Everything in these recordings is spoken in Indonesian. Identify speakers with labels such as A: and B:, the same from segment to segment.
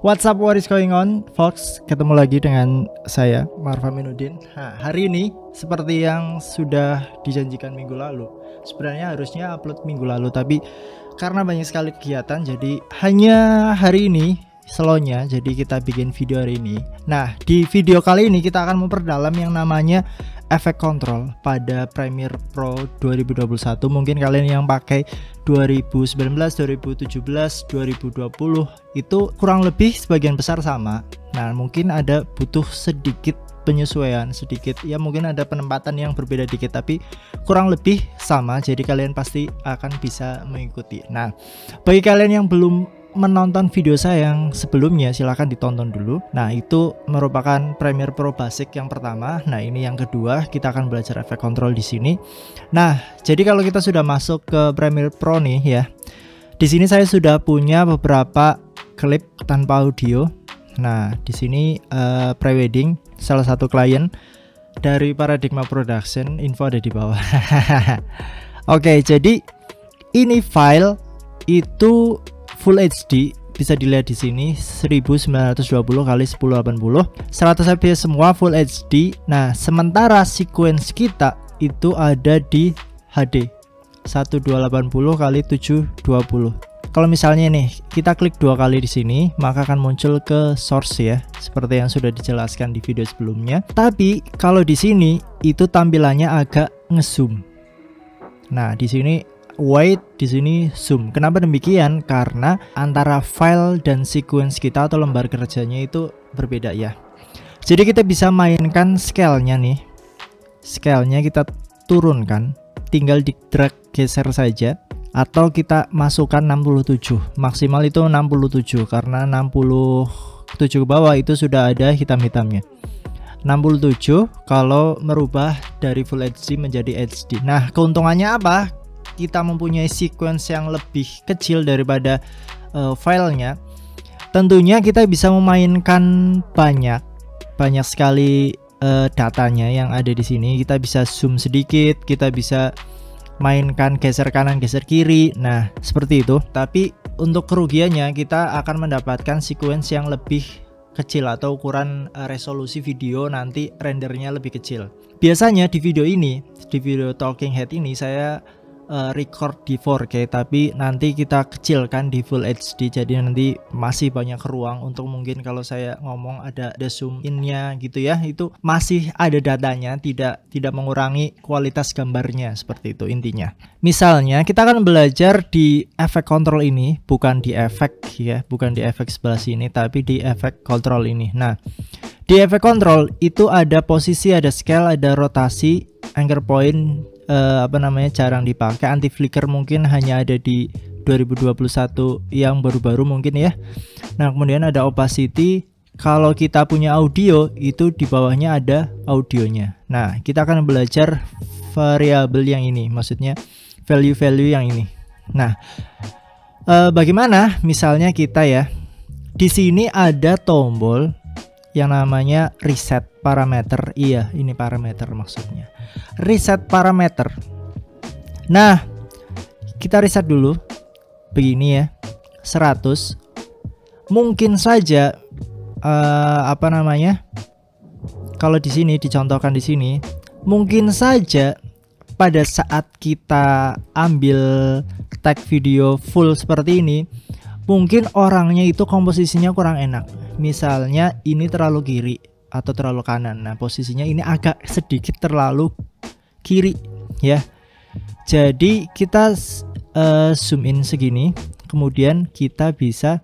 A: What's up, what is going on, Fox? Ketemu lagi dengan saya, Marfa Minudin. Nah, hari ini seperti yang sudah dijanjikan minggu lalu, sebenarnya harusnya upload minggu lalu, tapi karena banyak sekali kegiatan, jadi hanya hari ini slownya, jadi kita bikin video hari ini. Nah, di video kali ini kita akan memperdalam yang namanya efek kontrol pada Premiere Pro 2021. Mungkin kalian yang pakai 2019, 2017, 2020 itu kurang lebih sebagian besar sama. Nah, mungkin ada butuh sedikit penyesuaian, sedikit ya, mungkin ada penempatan yang berbeda dikit, tapi kurang lebih sama. Jadi kalian pasti akan bisa mengikuti. Nah, bagi kalian yang belum menonton video saya yang sebelumnya, silahkan ditonton dulu. Nah, itu merupakan Premiere Pro Basic yang pertama. Nah, ini yang kedua, kita akan belajar efek kontrol di sini. Nah, jadi kalau kita sudah masuk ke Premiere Pro nih ya, di sini saya sudah punya beberapa klip tanpa audio. Nah, di sini pre-wedding salah satu klien dari Paradigma Production, info ada di bawah. Oke, jadi ini file itu Full HD, bisa dilihat di sini 1920 x 1080, 100 fps semua Full HD. Nah, sementara sequence kita itu ada di HD 1280 x 720. Kalau misalnya nih kita klik dua kali di sini, maka akan muncul ke source ya, seperti yang sudah dijelaskan di video sebelumnya. Tapi kalau di sini itu tampilannya agak ngezoom. Nah, di sini wide, di sini zoom. Kenapa demikian? Karena antara file dan sequence kita atau lembar kerjanya itu berbeda ya. Jadi kita bisa mainkan scale-nya nih. Scale-nya kita turunkan, tinggal di drag geser saja, atau kita masukkan 67. Maksimal itu 67 karena 67 ke bawah itu sudah ada hitam-hitamnya. 67 kalau merubah dari Full HD menjadi HD. Nah, keuntungannya apa? Kita mempunyai sequence yang lebih kecil daripada filenya. Tentunya kita bisa memainkan banyak sekali datanya yang ada di sini. Kita bisa zoom sedikit, kita bisa mainkan geser kanan, geser kiri. Nah, seperti itu. Tapi untuk kerugiannya kita akan mendapatkan sequence yang lebih kecil atau ukuran resolusi video nanti rendernya lebih kecil. Biasanya di video ini, di video Talking Head ini saya record di 4K, tapi nanti kita kecilkan di Full HD, jadi nanti masih banyak ruang untuk mungkin kalau saya ngomong ada zoom innya gitu ya, itu masih ada datanya, tidak mengurangi kualitas gambarnya, seperti itu intinya. Misalnya kita akan belajar di efek kontrol ini, bukan di efek ya, bukan di efek sebelah sini, tapi di efek kontrol ini. Nah, di efek kontrol itu ada posisi, ada scale, ada rotasi, anchor point, jarang dipakai. Anti flicker mungkin hanya ada di 2021 yang baru-baru mungkin ya. Nah, kemudian ada opacity. Kalau kita punya audio itu di bawahnya ada audionya. Nah, kita akan belajar variabel yang ini, maksudnya value yang ini. Nah, bagaimana misalnya kita ya, di sini ada tombol yang namanya reset parameter. Iya, ini parameter maksudnya. Reset parameter. Nah, kita reset dulu begini ya, 100. Mungkin saja kalau di sini dicontohkan di sini, mungkin saja pada saat kita ambil tag video full seperti ini, mungkin orangnya itu komposisinya kurang enak. Misalnya ini terlalu kiri atau terlalu kanan. Nah, posisinya ini agak sedikit terlalu kiri ya. Jadi kita zoom in segini, kemudian kita bisa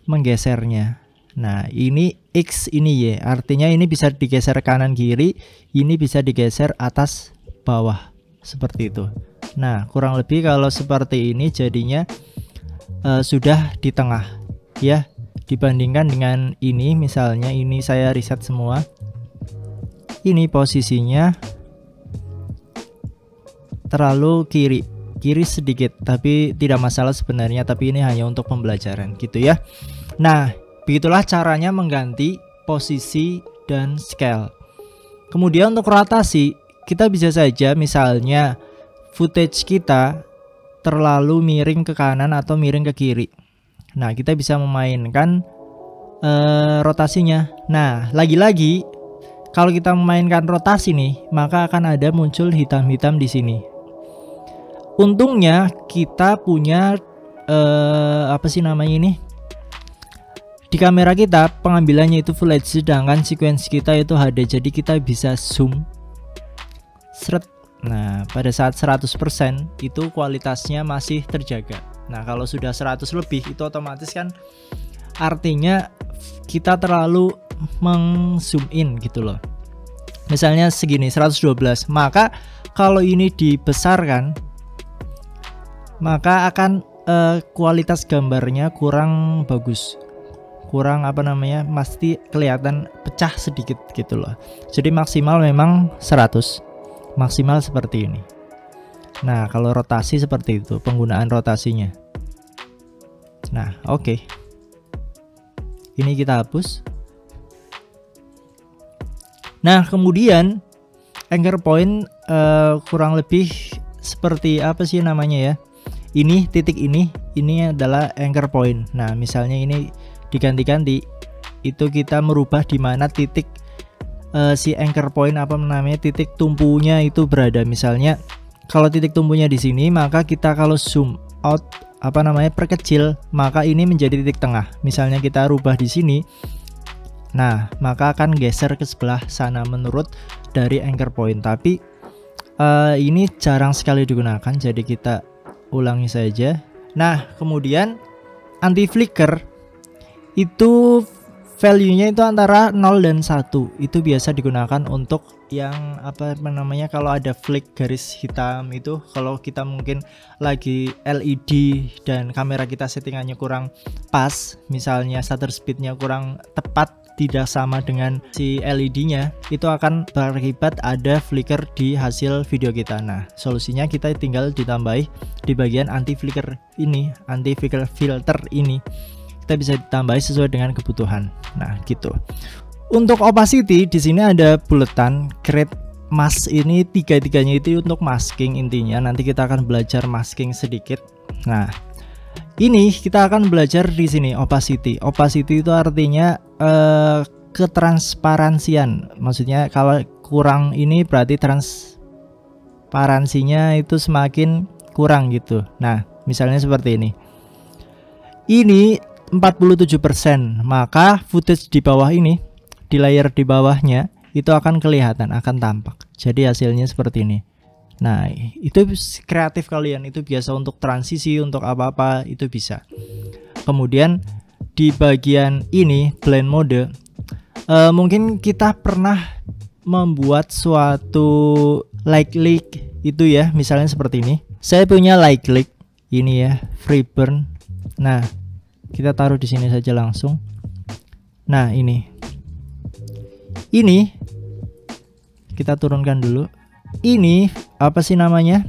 A: menggesernya. Nah, ini X, ini Y, artinya ini bisa digeser kanan kiri, ini bisa digeser atas bawah, seperti itu. Nah, kurang lebih kalau seperti ini jadinya sudah di tengah ya, dibandingkan dengan ini. Misalnya ini saya reset semua, ini posisinya terlalu kiri sedikit, tapi tidak masalah sebenarnya, tapi ini hanya untuk pembelajaran gitu ya. Nah, begitulah caranya mengganti posisi dan scale. Kemudian untuk rotasi, kita bisa saja misalnya footage kita terlalu miring ke kanan atau miring ke kiri. Nah, kita bisa memainkan rotasinya. Nah, lagi-lagi kalau kita memainkan rotasi nih, maka akan ada muncul hitam-hitam di sini. Untungnya kita punya apa sih namanya ini? Di kamera kita pengambilannya itu Full HD, sedangkan sequence kita itu HD, jadi kita bisa zoom seret. Nah, pada saat 100% itu kualitasnya masih terjaga. Nah, kalau sudah 100 lebih itu otomatis kan artinya kita terlalu meng-zoom in gitu loh. Misalnya segini 112, maka kalau ini dibesarkan maka akan kualitas gambarnya kurang bagus, kurang apa namanya, pasti kelihatan pecah sedikit gitu loh. Jadi maksimal memang 100, maksimal seperti ini. Nah, kalau rotasi seperti itu penggunaan rotasinya. Nah, oke. Ini kita hapus. Nah, kemudian anchor point kurang lebih seperti apa sih namanya ya? Ini titik ini adalah anchor point. Nah, misalnya ini diganti-ganti, itu kita merubah di mana titik si anchor point apa namanya, titik tumpunya itu berada. Misalnya kalau titik tumpunya di sini, maka kita kalau zoom out apa namanya perkecil, maka ini menjadi titik tengah. Misalnya kita rubah di sini, nah maka akan geser ke sebelah sana menurut dari anchor point. Tapi ini jarang sekali digunakan, jadi kita ulangi saja. Nah, kemudian anti flicker itu value-nya itu antara 0 dan 1. Itu biasa digunakan untuk yang apa namanya, kalau ada flick garis hitam itu, kalau kita mungkin lagi LED dan kamera kita settingannya kurang pas, misalnya shutter speednya kurang tepat, tidak sama dengan si LED-nya, itu akan berakibat ada flicker di hasil video kita. Nah, solusinya kita tinggal ditambahi di bagian anti flicker ini, anti flicker filter ini. Kita bisa ditambahi sesuai dengan kebutuhan. Nah, gitu. Untuk opacity di sini ada buletan create mask, ini tiga-tiganya itu untuk masking intinya. Nanti kita akan belajar masking sedikit. Nah, ini kita akan belajar di sini opacity. Opacity itu artinya ketransparansian. Maksudnya kalau kurang ini berarti transparansinya itu semakin kurang gitu. Nah, misalnya seperti ini. Ini 47%, maka footage di bawah ini, di layer di bawahnya itu akan kelihatan, akan tampak. Jadi hasilnya seperti ini. Nah, itu kreatif kalian, itu biasa untuk transisi, untuk apa-apa itu bisa. Kemudian di bagian ini blend mode, mungkin kita pernah membuat suatu light leak itu ya, misalnya seperti ini. Saya punya light leak ini ya, free burn. Nah, kita taruh di sini saja langsung. Nah, ini kita turunkan dulu. Ini apa sih namanya,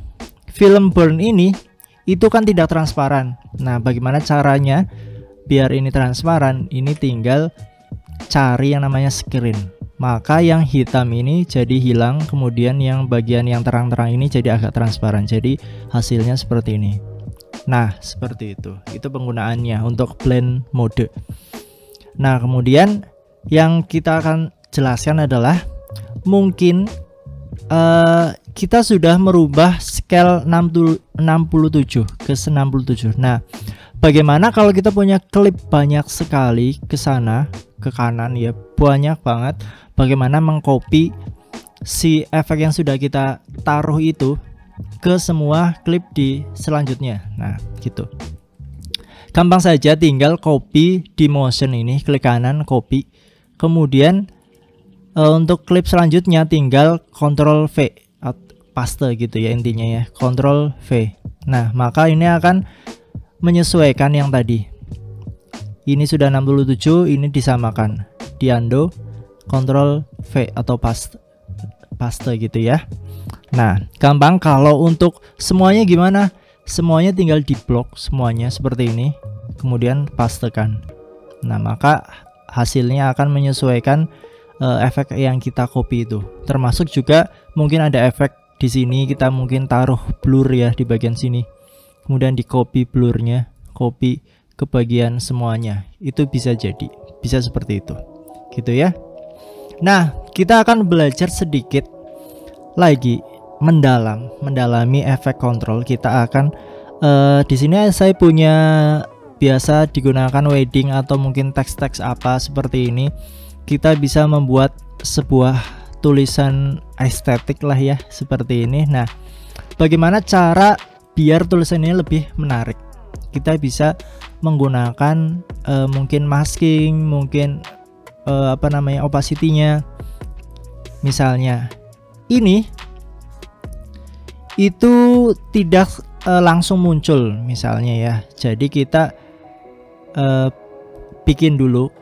A: film burn ini itu kan tidak transparan. Nah, bagaimana caranya biar ini transparan? Ini tinggal cari yang namanya screen, maka yang hitam ini jadi hilang, kemudian yang bagian yang terang-terang ini jadi agak transparan. Jadi hasilnya seperti ini. Nah, seperti itu penggunaannya untuk blend mode. Nah, kemudian yang kita akan jelaskan adalah mungkin kita sudah merubah scale 67 ke 97. Nah, bagaimana kalau kita punya klip banyak sekali ke sana, ke kanan ya, banyak banget. Bagaimana mengcopy si efek yang sudah kita taruh itu ke semua klip di selanjutnya. Nah, gitu. Gampang saja, tinggal copy di motion ini, klik kanan, copy. Kemudian untuk klip selanjutnya tinggal Ctrl V, paste gitu ya intinya ya, Ctrl V. Nah, maka ini akan menyesuaikan yang tadi. Ini sudah 67, ini disamakan, di undo, Ctrl V atau paste gitu ya. Nah, gampang. Kalau untuk semuanya gimana? Semuanya tinggal di blok semuanya seperti ini, kemudian pastekan. Nah, maka hasilnya akan menyesuaikan efek yang kita copy itu. Termasuk juga mungkin ada efek di sini, kita mungkin taruh blur ya di bagian sini. Kemudian di copy blurnya, copy ke bagian semuanya. Itu bisa jadi. bisa seperti itu, gitu ya. Nah, kita akan belajar sedikit lagi mendalami efek control. Kita akan di sini saya punya biasa digunakan wedding atau mungkin teks-teks apa seperti ini. Kita bisa membuat sebuah tulisan estetik lah ya, seperti ini. Nah, bagaimana cara biar tulisan ini lebih menarik? Kita bisa menggunakan mungkin masking, mungkin opacity-nya. Misalnya ini itu tidak langsung muncul misalnya ya. Jadi kita bikin dulu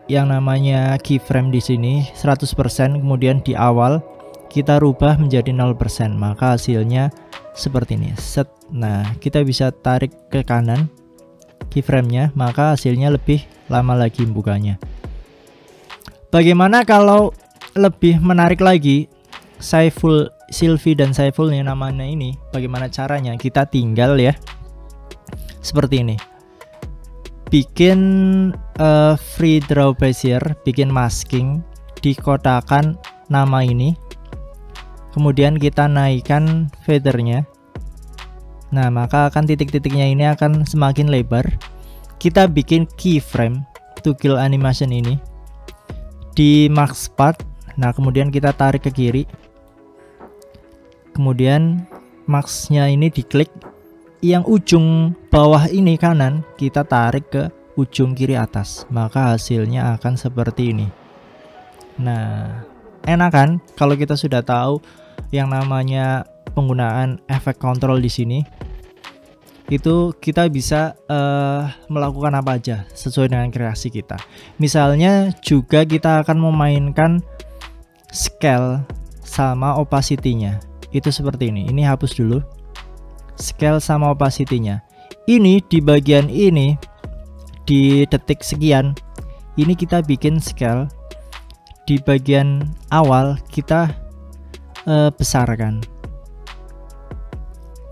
A: yang namanya keyframe di sini 100%, kemudian di awal kita rubah menjadi 0%, maka hasilnya seperti ini. Set. Nah, kita bisa tarik ke kanan keyframe-nya, maka hasilnya lebih lama lagi bukanya. Bagaimana kalau lebih menarik lagi, Saiful, Sylvie dan Saiful nih namanya ini, bagaimana caranya? Kita tinggal ya seperti ini, bikin free draw bezier, bikin masking, dikotakan nama ini, kemudian kita naikkan feathernya. Nah, maka akan titik-titiknya ini akan semakin lebar. Kita bikin keyframe toggle animation ini di max part. Nah, kemudian kita tarik ke kiri, kemudian maxnya ini diklik, yang ujung bawah ini kanan kita tarik ke ujung kiri atas, maka hasilnya akan seperti ini. Nah, enak kan kalau kita sudah tahu yang namanya penggunaan efek control di sini. Itu kita bisa melakukan apa aja sesuai dengan kreasi kita. Misalnya juga kita akan memainkan scale sama opacity-nya. Itu seperti ini. Ini hapus dulu. Scale sama opacity-nya. Ini di bagian ini di detik sekian. Ini kita bikin scale. Di bagian awal kita besarkan.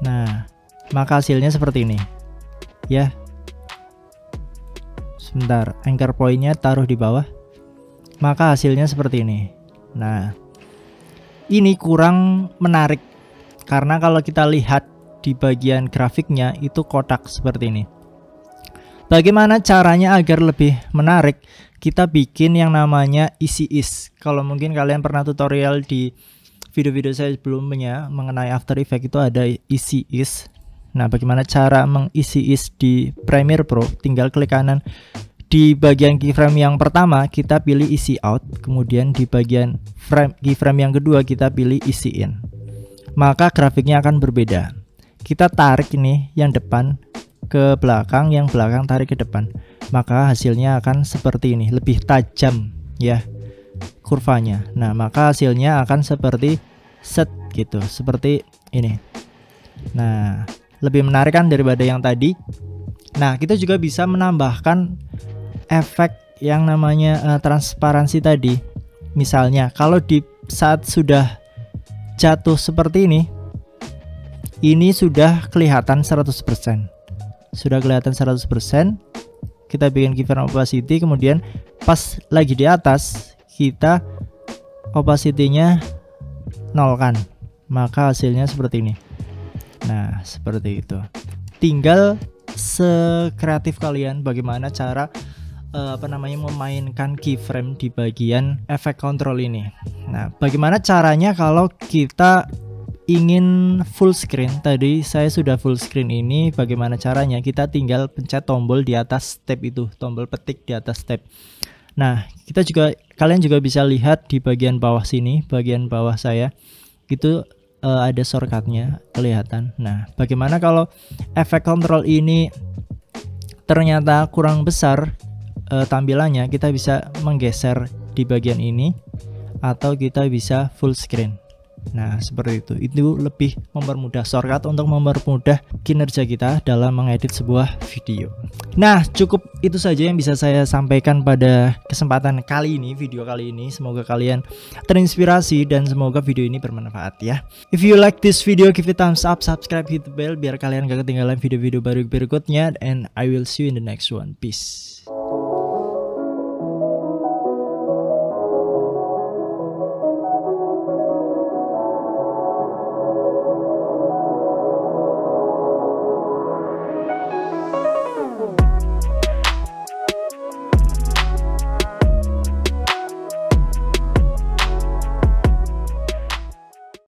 A: Nah, maka hasilnya seperti ini ya. Sebentar, anchor point-nya taruh di bawah, maka hasilnya seperti ini. Nah, ini kurang menarik karena kalau kita lihat di bagian grafiknya itu kotak seperti ini. Bagaimana caranya agar lebih menarik? Kita bikin yang namanya easy ease. Kalau mungkin kalian pernah tutorial di video-video saya sebelumnya mengenai After Effects, itu ada easy ease. Nah, bagaimana cara meng-easy ease di Premiere Pro? Tinggal klik kanan di bagian keyframe yang pertama kita pilih easy out, kemudian di bagian keyframe yang kedua kita pilih easy in. Maka grafiknya akan berbeda. Kita tarik ini yang depan ke belakang, yang belakang tarik ke depan, maka hasilnya akan seperti ini, lebih tajam ya kurvanya. Nah, maka hasilnya akan seperti set gitu, seperti ini. Nah, lebih menarik kan daripada yang tadi. Nah, kita juga bisa menambahkan efek yang namanya transparansi tadi. Misalnya kalau di saat sudah jatuh seperti ini sudah kelihatan 100%. Sudah kelihatan 100%. Kita bikin keyframe opacity, kemudian pas lagi di atas kita opacity-nya nolkan, maka hasilnya seperti ini. Nah, seperti itu. Tinggal sekreatif kalian bagaimana cara memainkan keyframe di bagian efek control ini. Nah, bagaimana caranya kalau kita ingin full screen? Tadi saya sudah full screen ini. Bagaimana caranya? Kita tinggal pencet tombol di atas tab itu, tombol petik di atas tab. Nah, kalian juga bisa lihat di bagian bawah sini, bagian bawah saya itu ada shortcutnya kelihatan. Nah, bagaimana kalau efek control ini ternyata kurang besar tampilannya? Kita bisa menggeser di bagian ini atau kita bisa full screen. Nah, seperti itu lebih mempermudah, shortcut untuk mempermudah kinerja kita dalam mengedit sebuah video. Nah, cukup itu saja yang bisa saya sampaikan pada kesempatan kali ini, video kali ini. Semoga kalian terinspirasi dan semoga video ini bermanfaat ya. If you like this video, give it thumbs up, subscribe, hit the bell biar kalian gak ketinggalan video-video baru berikutnya, and I will see you in the next one. Peace.